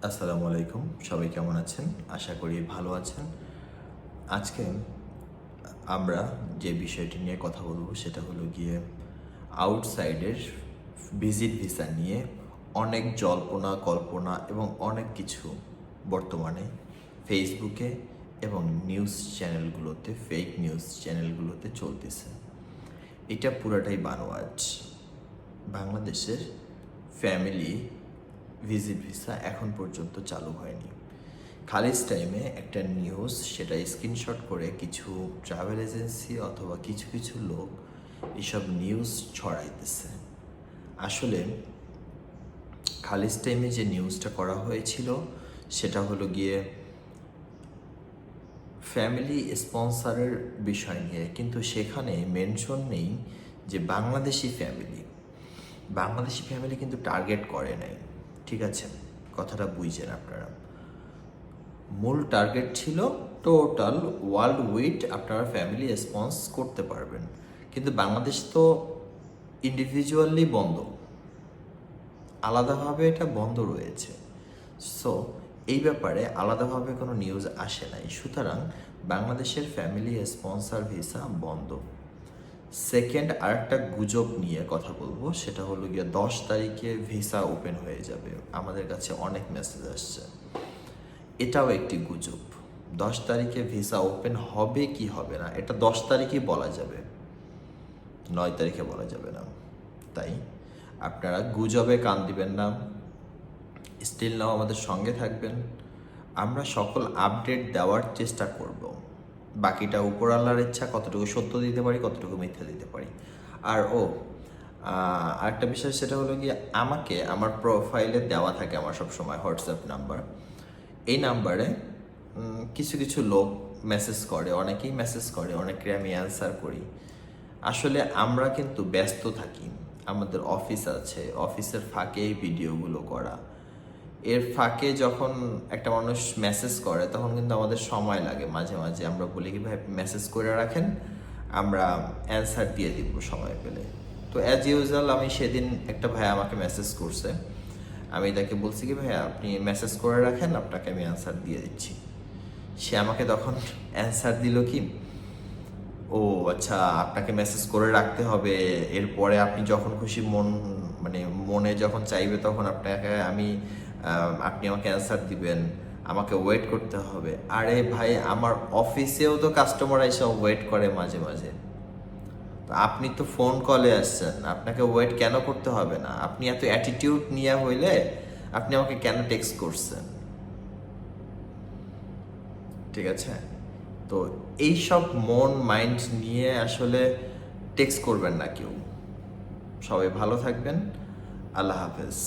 আসসালামু আলাইকুম, সবাই কেমন আছেন? আশা করি ভালো আছেন। আজকে আমরা যে বিষয়টি নিয়ে কথা বলবো সেটা হলো গিয়ে আউটসাইডের ভিজিট ভিসা নিয়ে অনেক জল্পনা কল্পনা এবং অনেক কিছু বর্তমানে ফেসবুকে এবং নিউজ চ্যানেলগুলোতে, ফেক নিউজ চ্যানেলগুলোতে চলতেছে। এটা পুরাটাই বানোয়াট। বাংলাদেশের ফ্যামিলি ভিজিট ভিসা এখন পর্যন্ত চালু হয়নি। খালিজ টাইমে একটা নিউজ সেটা স্ক্রিনশট করে কিছু ট্রাভেল এজেন্সি অথবা কিছু কিছু লোক এসব নিউজ ছড়াইতেছে। আসলে খালিজ টাইমে যে নিউজটা করা হয়েছিল সেটা হলো গিয়ে ফ্যামিলি স্পন্সরের বিষয় নিয়ে, কিন্তু সেখানে মেনশন নেই যে বাংলাদেশি ফ্যামিলি কিন্তু টার্গেট করে নাই। ঠিক আছে, কথাটা বুঝছেন আপনারা? মূল টার্গেট ছিল টোটাল ওয়ার্ল্ড উইড আপনারা ফ্যামিলি রেসপন্স করতে পারবেন, কিন্তু বাংলাদেশ তো ইন্ডিভিজুয়ালি বন্ধ, আলাদাভাবে এটা বন্ধ রয়েছে। সো এই ব্যাপারে আলাদাভাবে কোনো নিউজ আসে নাই, সুতরাং বাংলাদেশের ফ্যামিলি স্পন্সর ভিসা বন্ধ। সেকেন্ড আরেকটা গুজব নিয়ে কথা বলবো, সেটা হলো গিয়ে 10 তারিখে ভিসা ওপেন হয়ে যাবে। আমাদের কাছে অনেক মেসেজ আসছে, এটাও একটি গুজব। 10 তারিখে ভিসা ওপেন হবে কি হবে না এটা 10 তারিখেই বলা যাবে, 9 তারিখে বলা যাবে না। তাই আপনারা গুজবে কান দিবেন না, স্টিল নাও আমাদের সঙ্গে থাকবেন। আমরা সকল আপডেট দেওয়ার চেষ্টা করব, বাকিটা উপরওয়ালার ইচ্ছা, কতটুকু সত্য দিতে পারি কতটুকু মিথ্যা দিতে পারি। আর আরেকটা বিষয় সেটা হলো গিয়ে আমাকে আমার প্রোফাইলে দেওয়া থাকে আমার সবসময় হোয়াটসঅ্যাপ নাম্বার। এই নাম্বারে কিছু কিছু লোক মেসেজ করে, অনেকেই মেসেজ করে, অনেকে আমি অ্যান্সার করি। আসলে আমরা কিন্তু ব্যস্ত থাকি, আমাদের অফিস আছে, অফিসের ফাঁকে এই ভিডিওগুলো করা। এর ফাঁকে যখন একটা মানুষ মেসেজ করে তখন কিন্তু আমাদের সময় লাগে, মাঝে মাঝে আমরা বলি কি ভাই মেসেজ করে রাখেন, আমরা অ্যান্সার দিয়ে দিব সময় পেলে। তো অ্যাজ ইউজুয়াল আমি সেদিন একটা ভাই আমাকে মেসেজ করছে, আমি তাকে বলছি কি ভাইয়া আপনি মেসেজ করে রাখেন, আপনাকে আমি অ্যান্সার দিয়ে দিচ্ছি। সে আমাকে তখন অ্যান্সার দিল কি, ও আচ্ছা আপনাকে মেসেজ করে রাখতে হবে, এরপরে আপনি যখন খুশি মনে যখন চাইবে তখন আপনি আমাকে অ্যান্সার দিবেন, আমাকে ওয়েট করতে হবে। আরে ভাই আমার অফিসেও তো কাস্টমার এসে ওয়েট করে মাঝে মাঝে, তো আপনি তো ফোন কলে আসছেন, আপনাকে ওয়েট কেন করতে হবে না? আপনি এত অ্যাটিটিউড নিয়ে হইলে আপনি আমাকে কেন টেক্সট করছেন? ঠিক আছে, তো এইসব মন মাইন্ড নিয়ে আসলে টেক্সট করবেন না কেউ। সবাই ভালো থাকবেন, আল্লাহ হাফেজ।